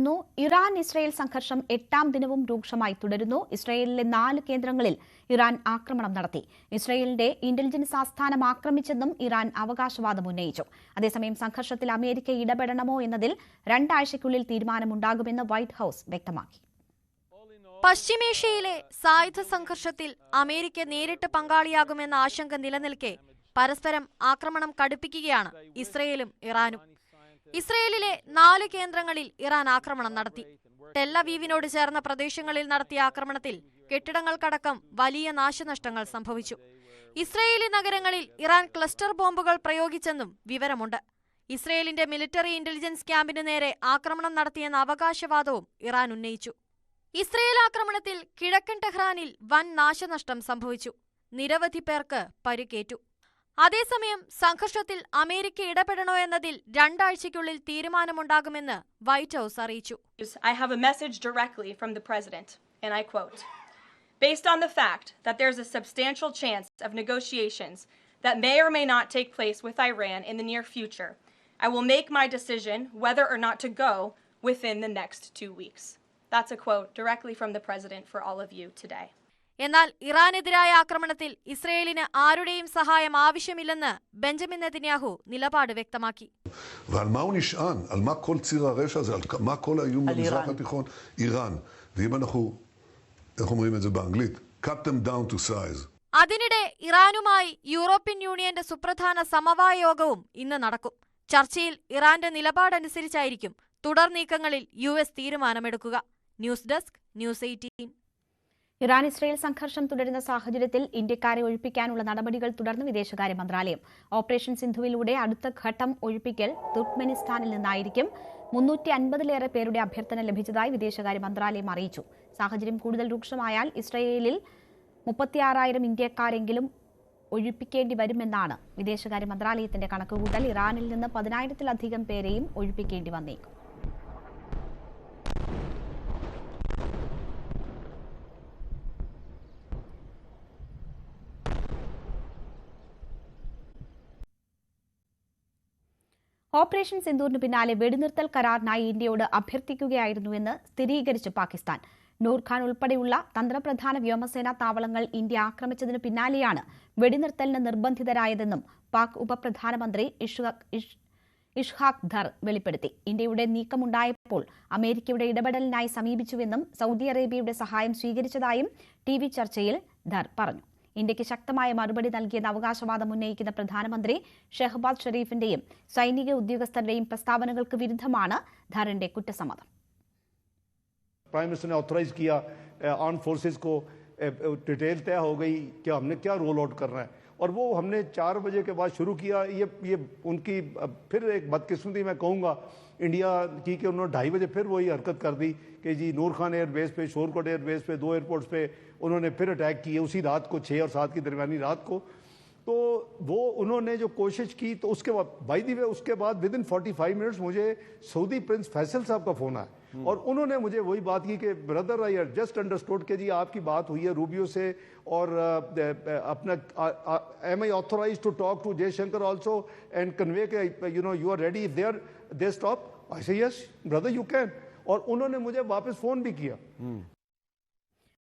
തുടരുന്നു. ഇറാൻ ഇസ്രയേൽ സംഘർഷം 8ാം ദിനവും രൂക്ഷമായി തുടരുന്നു. ഇസ്രയേലിലെ 4 കേന്ദ്രങ്ങളിൽ ഇറാൻ ആക്രമണം നടത്തി. ഇസ്രയേലിന്റെ ഇന്റലിജൻസ് ആസ്ഥാനം ആക്രമിച്ചെന്നും ഇറാൻ അവകാശവാദം ഉന്നയിച്ചു. അതേസമയം സംഘർഷത്തിൽ അമേരിക്ക ഇടപെടണമോ എന്നതിൽ 2 ആഴ്ചയ്ക്കുള്ളിൽ തീരുമാനമുണ്ടാകുമെന്ന് വൈറ്റ് ഹൌസ് വ്യക്തമാക്കി. പശ്ചിമേഷ്യയിലെ സായുധ സംഘർഷത്തിൽ അമേരിക്ക നേരിട്ട് പങ്കാളിയാകുമെന്ന ആശങ്ക നിലനിൽക്കെ പരസ്പരം ആക്രമണം കടുപ്പിക്കുകയാണ് ഇസ്രയേലും ഇറാനും. ഇസ്രയേലിലെ 4 കേന്ദ്രങ്ങളിൽ ഇറാൻ ആക്രമണം നടത്തി. ടെല്ലവീവിനോട് ചേർന്ന പ്രദേശങ്ങളിൽ നടത്തിയ ആക്രമണത്തിൽ കെട്ടിടങ്ങൾക്കടക്കം വലിയ നാശനഷ്ടങ്ങൾ സംഭവിച്ചു. ഇസ്രയേലി നഗരങ്ങളിൽ ഇറാൻ ക്ലസ്റ്റർ ബോംബുകൾ പ്രയോഗിച്ചെന്നും വിവരമുണ്ട്. ഇസ്രയേലിന്റെ മിലിറ്ററി ഇന്റലിജൻസ് ക്യാമ്പിന് നേരെ ആക്രമണം നടത്തിയെന്ന അവകാശവാദവും ഇറാൻ ഉന്നയിച്ചു. ഇസ്രയേൽ ആക്രമണത്തിൽ കിഴക്കൻ ടെഹ്റാനിൽ വൻ നാശനഷ്ടം സംഭവിച്ചു. നിരവധി പേർക്ക് പരിക്കേറ്റു. അതേസമയം സംഘർഷത്തിൽ അമേരിക്ക ഇടപെടണോ എന്നതിൽ 2 ആഴ്ചയ്ക്കുള്ളിൽ തീരുമാനമുണ്ടാകുമെന്ന് വൈറ്റ് ഹൌസ് അറിയിച്ചു. I have a message directly from the president, and I quote, "Based on the fact that there's a substantial chance of negotiations that may or may not take place with Iran in the near future, I will make my decision whether or not to go within the next 2 weeks." That's a quote directly from the president for all of you today. എന്നാൽ ഇറാനെതിരായ ആക്രമണത്തിൽ ഇസ്രയേലിന് ആരുടെയും സഹായം ആവശ്യമില്ലെന്ന് Benjamin Netanyahu നിലപാട് വ്യക്തമാക്കി. ועל מה הוא נשען? על מה כל ציר הרשע הזה? על מה כל האיום במזרח התיכון? איראן. ואם אנחנו, איך אומרים את זה באנגלית? cut them down to size. അതിനിടെ ഇറാനുമായി യൂറോപ്യൻ യൂണിയന്റെ സുപ്രധാന സമവായ യോഗവും ഇന്ന് നടക്കും. ചർച്ചയിൽ ഇറാന്റെ നിലപാടനുസരിച്ചായിരിക്കും തുടർ നീക്കങ്ങളിൽ US തീരുമാനമെടുക്കുക. News desk, news 18. ഇറാൻ ഇസ്രയേൽ സംഘർഷം തുടരുന്ന സാഹചര്യത്തിൽ ഇന്ത്യക്കാരെ ഒഴിപ്പിക്കാനുള്ള നടപടികൾ തുടർന്ന് വിദേശകാര്യ മന്ത്രാലയം. ഓപ്പറേഷൻ സിന്ധുവിലൂടെ അടുത്ത ഘട്ടം ഒഴിപ്പിക്കൽ തുർക്ക്മെനിസ്ഥാനിൽ നിന്നായിരിക്കും. 350-ലേറെ പേരുടെ അഭ്യർത്ഥന ലഭിച്ചതായി വിദേശകാര്യ മന്ത്രാലയം അറിയിച്ചു. സാഹചര്യം കൂടുതൽ രൂക്ഷമായാൽ ഇസ്രയേലിൽ 36,000 ഇന്ത്യക്കാരെങ്കിലും ഒഴിപ്പിക്കേണ്ടി വരുമെന്നാണ് വിദേശകാര്യ മന്ത്രാലയത്തിന്റെ കണക്കുകൂട്ടൽ. ഇറാനിൽ നിന്ന് 10,000-ലധികം പേരെയും ഒഴിപ്പിക്കേണ്ടി വന്നേക്കും. ഓപ്പറേഷൻ സിന്ദൂറിന് പിന്നാലെ വെടിനിർത്തൽ കരാറിനായി ഇന്ത്യയോട് അഭ്യർത്ഥിക്കുകയായിരുന്നുവെന്ന് സ്ഥിരീകരിച്ചു പാകിസ്ഥാൻ. നൂർഖാൻ ഉൾപ്പെടെയുള്ള തന്ത്രപ്രധാന വ്യോമസേനാ താവളങ്ങൾ ഇന്ത്യ ആക്രമിച്ചതിനു പിന്നാലെയാണ് വെടിനിർത്തലിന് നിർബന്ധിതരായതെന്നും പാക് ഉപപ്രധാനമന്ത്രി ഇഷ്ഹാഖ് ധർ വെളിപ്പെടുത്തി. ഇന്ത്യയുടെ നീക്കമുണ്ടായപ്പോൾ അമേരിക്കയുടെ ഇടപെടലിനായി സമീപിച്ചുവെന്നും സൗദി അറേബ്യയുടെ സഹായം സ്വീകരിച്ചതായും TV ചർച്ചയിൽ ധർ പറഞ്ഞു. ഇന്ത്യക്ക് ശക്തമായ മറുപടി നൽകിയെന്ന അവകാശവാദം ഉന്നയിക്കുന്ന പ്രധാനമന്ത്രി ഷെഹബാസ് ഷെരീഫിന്റെയും സൈനിക ഉദ്യോഗസ്ഥരുടെയും പ്രസ്താവനകൾക്ക് വിരുദ്ധമാണ് ധറിന്റെ കുറ്റസമ്മതം. प्राइम मिनिस्टर ने ऑथराइज किया आर्म फोर्सेस को, डिटेल तय हो गई कि हमने क्या रोल आउट करना है, और वो हमने 4 बजे के बाद शुरू किया. ये उनकी फिर एक बदकिस्मती मैं कहूँगा इंडिया की कि उन्होंने 2:30 बजे फिर वही हरकत कर दी कि जी नूर खान एयरबेस पे, शोरकोट एयरबेस पे, 2 एयरपोर्ट्स पे उन्होंने फिर अटैक किए उसी रात को, 6 और 7 की दरमियानी रात को. तो वो उन्होंने जो कोशिश की, तो उसके बाद बाय द वे उसके बाद विद इन 45 मिनट्स मुझे सऊदी प्रिंस फैसल साहब का फ़ोन आया और उन्होंने मुझे वही बात की कि ब्रदर आई जस्ट अंडरस्टूड कि जी आपकी बात हुई है रूबियो से, और अपना am I authorized to talk to Jaishankar also and convey कि you are ready if they stop. I say yes brother you can. और उन्होंने मुझे वापस फ़ोन भी किया